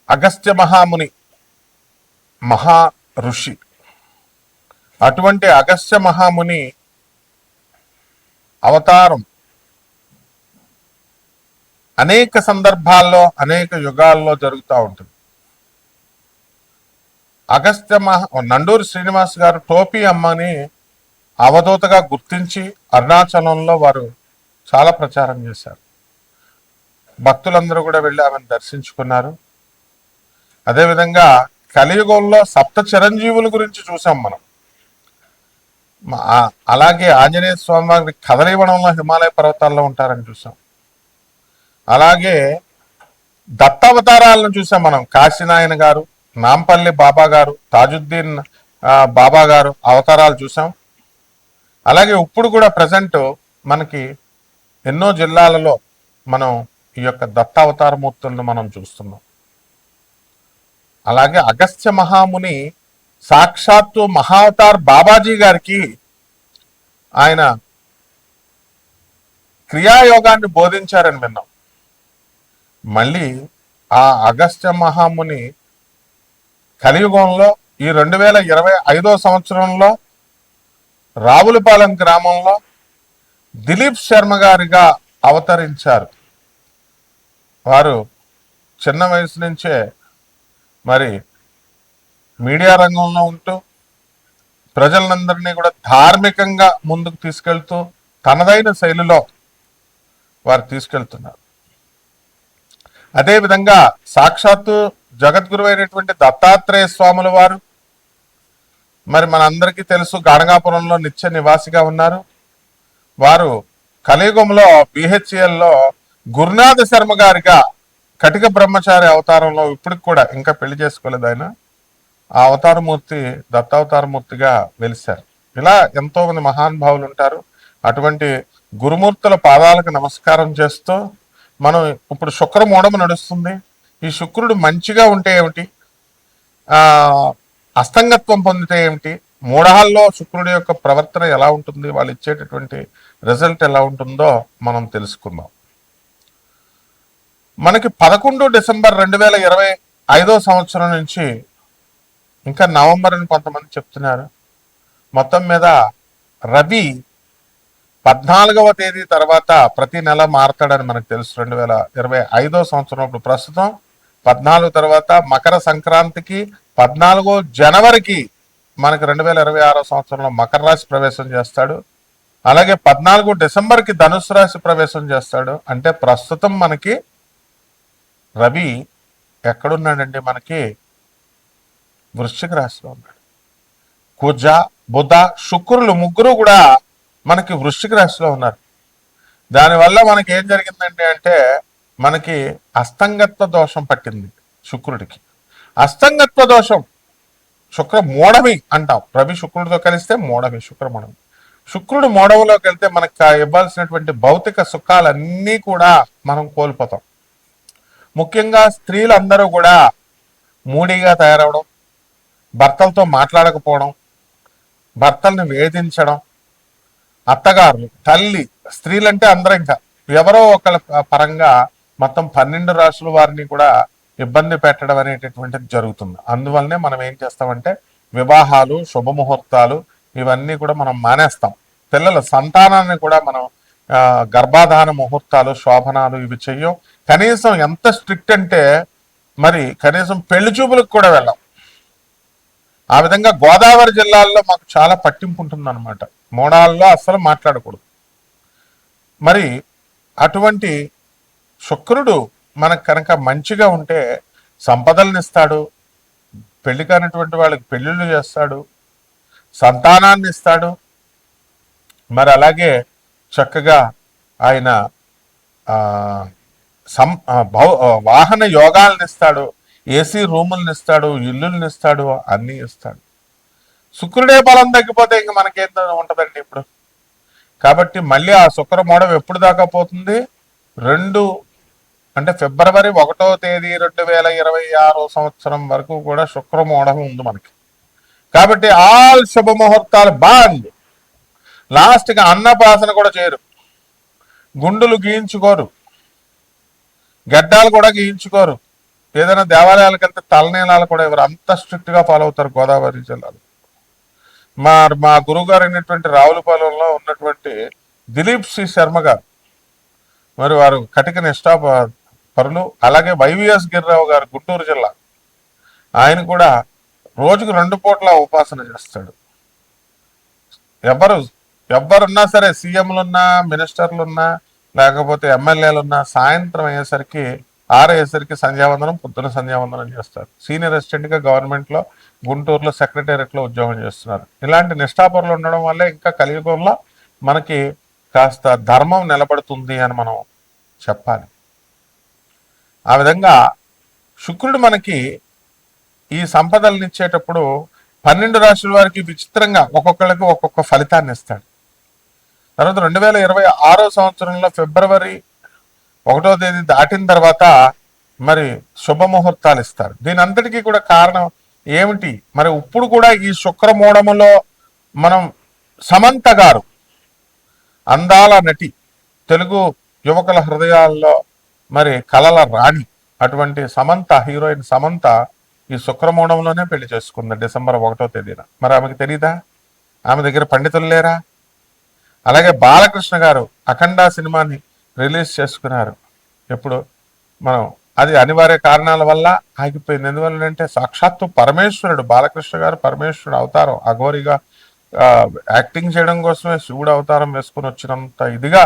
అగస్త్య మహాముని మహా ఋషి. అటువంటి అగస్త్య మహాముని అవతారం అనేక సందర్భాల్లో అనేక యుగాల్లో జరుగుతూ ఉంటుంది. నండూరి శ్రీనివాస్ గారు టోపీ అమ్మని అవధూతగా గుర్తించి అరుణాచలంలో వారు చాలా ప్రచారం చేశారు. భక్తులందరూ కూడా వెళ్ళి ఆమెను దర్శించుకున్నారు. అదేవిధంగా కలియుగంలో సప్త చిరంజీవుల గురించి చూసాం మనం. అలాగే ఆంజనేయ స్వామి వారి కదలీవనంలో హిమాలయ పర్వతాల్లో ఉంటారని చూసాం. అలాగే దత్తావతారాలను చూసాం మనం. కాశీనాయన గారు, నాంపల్లి బాబా గారు, తాజుద్దీన్ బాబా గారు అవతారాలు చూసాం. అలాగే ఇప్పుడు కూడా ప్రజెంట్ మనకి ఎన్నో జిల్లాలలో మనం ఈ యొక్క దత్తావతార మూర్తులను మనం చూస్తున్నాం. అలాగే అగస్త్య మహాముని సాక్షాత్తు మహావతార్ బాబాజీ గారికి ఆయన క్రియాయోగాన్ని బోధించారని విన్నాం. మళ్ళీ ఆ అగస్త్య మహాముని కలియుగంలో ఈ 2025 సంవత్సరంలో రావులపాలెం గ్రామంలో దిలీప్ శర్మ గారిగా అవతరించారు. వారు చిన్న వయసు నుంచే మరి మీడియా రంగంలో ఉంటూ ప్రజలందరినీ కూడా ధార్మికంగా ముందుకు తీసుకెళ్తూ తనదైన శైలిలో వారు తీసుకెళ్తున్నారు. అదేవిధంగా సాక్షాత్తు జగద్గురు అయినటువంటి దత్తాత్రేయ స్వాముల వారు మరి మనందరికీ తెలుసు గాణగాపురంలో నిత్య నివాసిగా ఉన్నారు. వారు కలియుగంలో బిహెచ్ఎల్లో గురునాథ శర్మ గారిగా కటిక బ్రహ్మచారి అవతారంలో ఇప్పటికి కూడా ఇంకా పెళ్లి చేసుకోలేదు ఆయన. ఆ అవతారమూర్తి దత్తావతారమూర్తిగా వెలిశారు. ఇలా ఎంతో మంది మహానుభావులు ఉంటారు. అటువంటి గురుమూర్తుల పాదాలకు నమస్కారం చేస్తూ మనం ఇప్పుడు శుక్రమూఢము నడుస్తుంది. ఈ శుక్రుడు మంచిగా ఉంటే ఏమిటి, అస్తంగత్వం పొందితే ఏమిటి, మూఢాల్లో శుక్రుడి యొక్క ప్రవర్తన ఎలా ఉంటుంది, వాళ్ళు ఇచ్చేటటువంటి రిజల్ట్ ఎలా ఉంటుందో మనం తెలుసుకుందాం. మనకి 11 డిసెంబర్ 2025 సంవత్సరం నుంచి ఇంకా నవంబర్ అని కొంతమంది చెప్తున్నారు. మొత్తం మీద రవి 14వ తేదీ తర్వాత ప్రతి నెల మారతాడని మనకు తెలుసు. 2025 సంవత్సరం ఇప్పుడు ప్రస్తుతం 14 తర్వాత మకర సంక్రాంతికి 14 జనవరికి మనకి 2026 సంవత్సరంలో మకర రాశి ప్రవేశం చేస్తాడు. అలాగే 14 డిసెంబర్కి ధనుసు రాశి ప్రవేశం చేస్తాడు. అంటే ప్రస్తుతం మనకి రవి ఎక్కడున్నాడండి, మనకి వృశ్చిక రాశిలో ఉన్నాడు. కుజ, బుధ, శుక్రులు ముగ్గురు కూడా మనకి వృశ్చిక రాశిలో ఉన్నారు. దానివల్ల మనకి ఏం జరిగిందండి అంటే మనకి అస్తంగత్వ దోషం పట్టింది శుక్రుడికి. అస్తంగత్వ దోషం శుక్ర మోడవి అంటాం. రవి శుక్రుడితో కలిస్తే మోడవి, శుక్రమోడవి. శుక్రుడు మోడవులోకి వెళ్తే మనకు ఇవ్వాల్సినటువంటి భౌతిక సుఖాలన్నీ కూడా మనం కోల్పోతాం. ముఖ్యంగా స్త్రీలందరూ కూడా మూడీగా తయారవడం, భర్తలతో మాట్లాడకపోవడం, భర్తల్ని వేధించడం, అత్తగారులు, తల్లి, స్త్రీలంటే అందరూ ఇంకా ఎవరో ఒకళ్ళ పరంగా మొత్తం 12 రాశుల వారిని కూడా ఇబ్బంది పెట్టడం అనేటటువంటిది జరుగుతుంది. అందువల్లనే మనం ఏం చేస్తామంటే వివాహాలు, శుభముహూర్తాలు ఇవన్నీ కూడా మనం మానేస్తాం. పిల్లల సంతానాన్ని కూడా మనం గర్భాధాన ముహూర్తాలు, శోభనాలు ఇవి చెయ్యం. కనీసం ఎంత స్ట్రిక్ట్ అంటే మరి కనీసం పెళ్లి చూపులకు కూడా వెళ్ళాం. ఆ విధంగా గోదావరి జిల్లాల్లో మాకు చాలా పట్టింపు ఉంటుందన్నమాట. మోడాల్లో అస్సలు మాట్లాడకూడదు. మరి అటువంటి శుక్రుడు మనకు కనుక మంచిగా ఉంటే సంపదలను ఇస్తాడు, పెళ్లి కానటువంటి వాళ్ళకి పెళ్లిళ్ళు చేస్తాడు, సంతానాన్ని ఇస్తాడు. మరి అలాగే చక్కగా ఆయన వాహన యోగాలను ఇస్తాడు, ఏసీ రూములను ఇస్తాడు, ఇల్లులను ఇస్తాడు, అన్నీ ఇస్తాడు. శుక్రుడే బలం తగ్గిపోతే ఇంక మనకేం ఉంటుందండి ఇప్పుడు. కాబట్టి మళ్ళీ ఆ శుక్రమూఢం ఎప్పుడు దాకా పోతుంది? ఫిబ్రవరి 1వ తేదీ 2026 సంవత్సరం వరకు కూడా శుక్రమూఢం ఉంది మనకి. కాబట్టి ఆల్ శుభముహూర్తాలు బంద్. లాస్ట్గా అన్నప్రాసన కూడా చేయరు, గుండులు గీయించుకోరు, గడ్డాలు కూడా గీయించుకోరు, ఏదైనా దేవాలయాలకు వెళ్తే తలనీలాలు కూడా ఎవరు అంత స్ట్రిక్ట్ గా ఫాలో అవుతారు గోదావరి జిల్లాలో. మా మా గురువు గారు అయినటువంటి రావులపాలెంలో ఉన్నటువంటి దిలీప్ సి శర్మ గారు, మరి వారు కటిక నిష్ఠా పరులు. అలాగే వైవిఎస్ గిరిరావు గారు గుంటూరు జిల్లా, ఆయన కూడా రోజుకు 2 పూట్ల ఉపాసన చేస్తాడు. ఎవరు ఎవరున్నా సరే, సీఎంలున్నా, మినిస్టర్లున్నా, లేకపోతే ఎమ్మెల్యేలున్నా, సాయంత్రం అయ్యేసరికి 6 అయ్యేసరికి సంధ్యావందనం, పొద్దున సంధ్యావందనం చేస్తారు. సీనియర్ అసిస్టెంట్ గా గవర్నమెంట్ లో గుంటూరులో సెక్రటేరియట్ లో ఉద్యోగం చేస్తున్నారు. ఇలాంటి నిష్ఠాపరులు ఉండడం వల్లే ఇంకా కలియుగంలో మనకి కాస్త ధర్మం నిలబడుతుంది అని మనం చెప్పాలి. ఆ విధంగా శుక్రుడు మనకి ఈ సంపదలను ఇచ్చేటప్పుడు 12 రాశుల వారికి విచిత్రంగా ఒక్కొక్కరికి ఒక్కొక్క ఫలితాన్ని ఇస్తాడు. తర్వాత 2026 సంవత్సరంలో ఫిబ్రవరి 1వ తేదీ దాటిన తర్వాత మరి శుభముహూర్తాలు ఇస్తారు. దీని అంతటికీ కూడా కారణం ఏమిటి? మరి ఇప్పుడు కూడా ఈ శుక్రమూఢములో మనం సమంత గారు, అందాల నటి, తెలుగు యువకుల హృదయాల్లో మరి కలల రాణి అటువంటి సమంత, హీరోయిన్ సమంత ఈ శుక్రమూఢంలోనే పెళ్లి చేసుకుంది డిసెంబర్ 1వ తేదీన. మరి ఆమెకి తెలీదా? ఆమె దగ్గర పండితులు లేరా? అలాగే బాలకృష్ణ గారు అఖండ సినిమాని రిలీజ్ చేసుకున్నారు. ఎప్పుడు మనం అది అనివార్య కారణాల వల్ల ఆగిపోయింది. ఎందువల్లంటే సాక్షాత్తు పరమేశ్వరుడు, బాలకృష్ణ గారు పరమేశ్వరుడు అవతారం, అఘోరిగా యాక్టింగ్ చేయడం కోసమే శివుడు అవతారం వేసుకుని వచ్చినంత ఇదిగా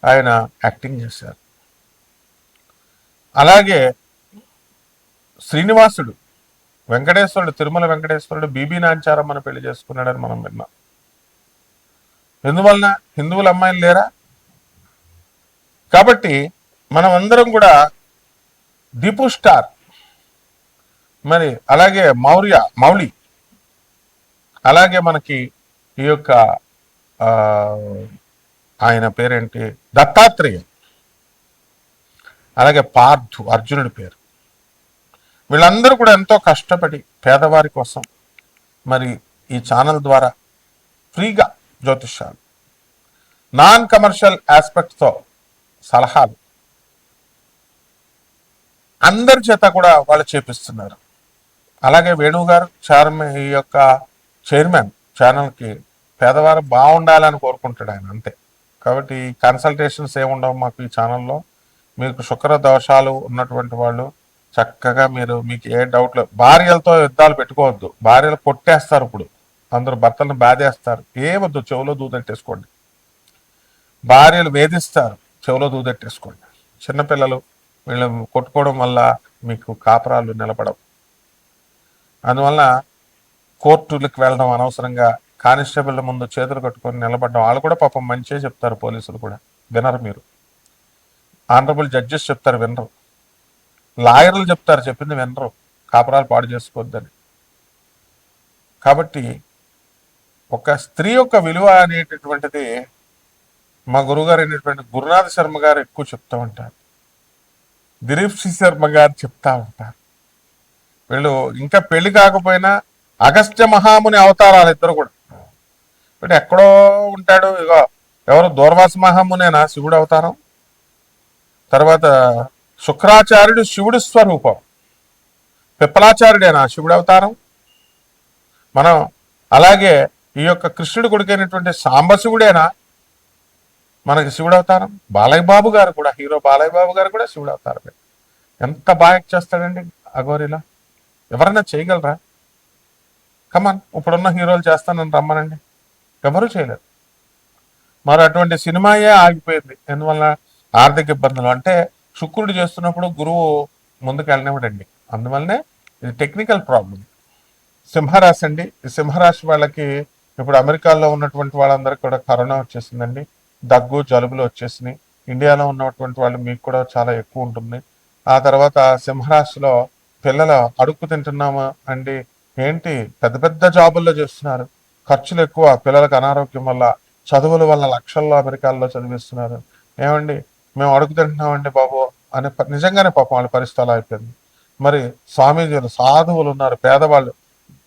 ఆయన యాక్టింగ్ చేశారు. అలాగే శ్రీనివాసుడు, వెంకటేశ్వరుడు, తిరుమల వెంకటేశ్వరుడు బీబీ నాంచారమ్మను పెళ్లి చేసుకున్నాడని మనం విన్నాం. ఎందువలన? హిందువుల అమ్మాయిలు లేరా? కాబట్టి మనం అందరం కూడా దీపు స్టార్, మరి అలాగే మౌళి, అలాగే మనకి ఈ యొక్క ఆయన పేరేంటి, దత్తాత్రేయ, అలాగే పార్థు, అర్జునుడి పేరు. వీళ్ళందరూ కూడా ఎంతో కష్టపడి పేదవారి కోసం మరి ఈ ఛానల్ ద్వారా ఫ్రీగా జ్యోతిష్యాలు, నాన్ కమర్షియల్ ఆస్పెక్ట్తో సలహాలు అందరి చేత కూడా వాళ్ళు చేపిస్తున్నారు. అలాగే వేణువు గారు ఈ యొక్క చైర్మన్ ఛానల్కి పేదవారు బాగుండాలని కోరుకుంటాడు ఆయన, అంతే. కాబట్టి కన్సల్టేషన్స్ ఏముండవు మాకు ఈ ఛానల్లో. మీకు శుక్ర దోషాలు ఉన్నటువంటి వాళ్ళు చక్కగా మీకు ఏ డౌట్లు, భార్యలతో యుద్ధాలు పెట్టుకోవద్దు. భార్యలు కొట్టేస్తారు, ఇప్పుడు అందరూ భర్తలను బాధేస్తారు. ఏమొద్దు, చెవులో దూదెట్టేసుకోండి. భార్యలు వేధిస్తారు, చెవులో దూదెట్టేసుకోండి. చిన్నపిల్లలు వీళ్ళు కొట్టుకోవడం వల్ల మీకు కాపురాలు నిలబడవు. అందువల్ల కోర్టులకు వెళ్ళడం అనవసరంగా, కానిస్టేబుల్ ముందు చేతులు కట్టుకొని నిలబడడం. వాళ్ళు కూడా పాపం మంచిగా చెప్తారు, పోలీసులు కూడా వినరు. మీరు ఆనరబుల్ జడ్జెస్ చెప్తారు, వినరు. లాయర్లు చెప్తారు, చెప్పింది వినరు. కాపురాలు పాడు చేసుకోవద్దని. కాబట్టి ఒక స్త్రీ యొక్క విలువ అనేటటువంటిది మా గురువుగారు అయినటువంటి గురునాథ శర్మ గారు ఎక్కువ చెప్తూ ఉంటారు, దిలీప్ సి శర్మ గారు చెప్తా ఉంటారు. వీళ్ళు ఇంకా పెళ్లి కాకపోయినా అగస్త్య మహాముని అవతారాలు ఇద్దరు కూడా. అంటే ఎక్కడో ఉంటాడు, ఇగో ఎవరు, దూర్వాస మహామునేనా శివుడు అవతారం, తర్వాత శుక్రాచార్యుడు శివుడి స్వరూపం, పిప్పలాచార్యుడేనా శివుడు అవతారం. మనం అలాగే ఈ యొక్క కృష్ణుడి కొడుకైనటువంటి సాంబశివుడేనా మనకి శివుడు అవతారం. బాలయ్య బాబు గారు కూడా, హీరో బాలయ్య బాబు గారు కూడా శివుడు అవతారమే. ఎంత బాగా చేస్తాడండి అఘోరిలా. ఎవరైనా చేయగలరా? కమాన్, ఇప్పుడున్న హీరోలు చేస్తానని రమ్మనండి, ఎవరూ చేయలేరు. మరి అటువంటి సినిమాయే ఆగిపోయింది. ఎందువల్ల? ఆర్థిక ఇబ్బందులు. అంటే శుక్రుడు చేస్తున్నప్పుడు గురువు ముందుకు వెళ్ళనివ్వడండి. అందువల్లనే ఇది టెక్నికల్ ప్రాబ్లం. సింహరాశి అండి. ఈ సింహరాశి వాళ్ళకి ఇప్పుడు అమెరికాలో ఉన్నటువంటి వాళ్ళందరికీ కూడా కరోనా వచ్చేసిందండి. దగ్గు, జలుబులు వచ్చేసినాయి. ఇండియాలో ఉన్నటువంటి వాళ్ళు మీకు కూడా చాలా ఎక్కువ ఉంటుంది. ఆ తర్వాత సింహరాశిలో పిల్లలు అడుక్కు తింటున్నామా అండి, ఏంటి పెద్ద పెద్ద జాబుల్లో చేస్తున్నారు, ఖర్చులు ఎక్కువ, పిల్లలకు అనారోగ్యం వల్ల, చదువుల వల్ల లక్షల్లో అమెరికాల్లో చదివిస్తున్నారు. ఏమండి మేము అడుగు తింటున్నామండి బాబు అని నిజంగానే పాపం వాళ్ళ పరిస్థితి అలా అయిపోయింది. మరి స్వామీజీలు, సాధువులు ఉన్నారు, పేదవాళ్ళు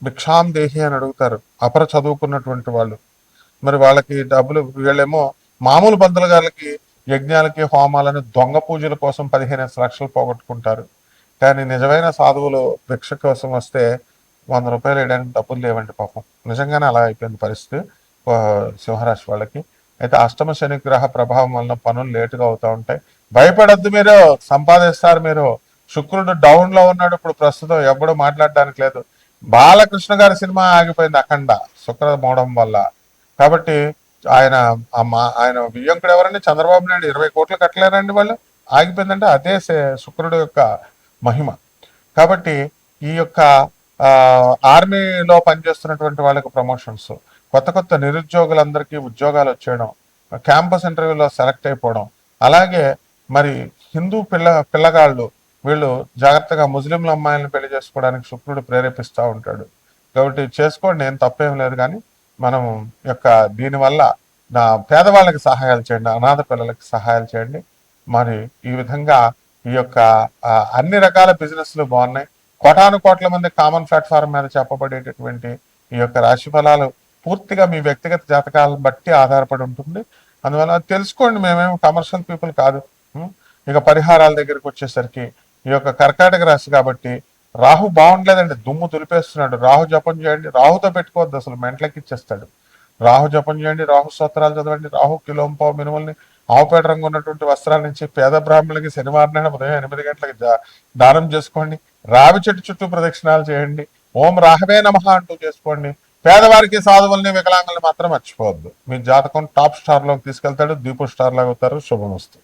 భిక్షాం దేహి అని అడుగుతారు, అపర చదువుకున్నటువంటి వాళ్ళు. మరి వాళ్ళకి డబ్బులు, వీళ్ళేమో మామూలు పంతుల గారికి యజ్ఞాలకి, హోమాలని, దొంగ పూజల కోసం 15 లక్షలు పోగొట్టుకుంటారు. కానీ నిజమైన సాధువులు భిక్ష కోసం వస్తే 100 రూపాయలు వేయడానికి డబ్బులు లేవండి పాపం. నిజంగానే అలా అయిపోయింది పరిస్థితి సింహరాశి వాళ్ళకి. అయితే అష్టమ శని గ్రహ ప్రభావం వలన పనులు లేటుగా అవుతూ ఉంటాయి. భయపడద్దు, మీరు సంపాదిస్తారు. మీరు శుక్రుడు డౌన్ లో ఉన్నాడు ఇప్పుడు ప్రస్తుతం, ఎప్పుడు మాట్లాడడానికి లేదు. బాలకృష్ణ గారి సినిమా ఆగిపోయింది అఖండ, శుక్ర మోడం వల్ల. కాబట్టి ఆయన ఆయన వియ్యంకుడు ఎవరండి, చంద్రబాబు నాయుడు 20 కోట్లు కట్టలేరండి వాళ్ళు. ఆగిపోయిందంటే అదే శుక్రుడు యొక్క మహిమ. కాబట్టి ఈ యొక్క ఆర్మీలో పనిచేస్తున్నటువంటి వాళ్ళకి ప్రమోషన్స్, కొత్త కొత్త నిరుద్యోగులందరికీ ఉద్యోగాలు వచ్చేయడం, క్యాంపస్ ఇంటర్వ్యూలో సెలెక్ట్ అయిపోవడం, అలాగే మరి హిందూ పిల్లగాళ్ళు వీళ్ళు జాగ్రత్తగా ముస్లింల అమ్మాయిలను పెళ్లి చేసుకోవడానికి శుక్రుడు ప్రేరేపిస్తూ ఉంటాడు. కాబట్టి చేసుకోండి, ఏం తప్పేం లేదు. కానీ మనం యొక్క దీనివల్ల నా పేదవాళ్ళకి సహాయాలు చేయండి, అనాథ పిల్లలకి సహాయాలు చేయండి. మరి ఈ విధంగా ఈ యొక్క అన్ని రకాల బిజినెస్లు బాగున్నాయి. కోటాను కోట్ల మంది కామన్ ప్లాట్ఫామ్ మీద చెప్పబడేటటువంటి ఈ యొక్క రాశి ఫలాలు పూర్తిగా మీ వ్యక్తిగత జాతకాలను బట్టి ఆధారపడి ఉంటుంది. అందువల్ల తెలుసుకోండి, మేమేమి కమర్షియల్ పీపుల్ కాదు. ఇక పరిహారాల దగ్గరికి వచ్చేసరికి ఈ యొక్క కర్కాటక రాశి కాబట్టి రాహు బాగుండలేదండి, దుమ్ము దులిపేస్తున్నాడు. రాహు జపం చేయండి, రాహుతో పెట్టుకోవద్దు, అసలు మెంట్లకి ఇచ్చేస్తాడు. రాహు జపం చేయండి, రాహు స్తోత్రాలు చదవండి, రాహు కిలోంపావు మినుమల్ని ఆవుపేట రంగు ఉన్నటువంటి వస్త్రాల నుంచి పేద బ్రాహ్మణులకి శనివారం నాడు ఉదయం 8 గంటలకు దానం చేసుకోండి. రావి చెట్టు చుట్టూ ప్రదక్షిణాలు చేయండి, ఓం రాహవే నమః అంటూ చేసుకోండి. పేదవారికి సాధువుల్ని వికలాంగుల్ని మాత్రం మర్చిపోవద్దు. మీ జాతకం టాప్ స్టార్ లోకి తీసుకెళ్తాడు, దీపు స్టార్ లాగా అవుతారు. శుభమస్తు.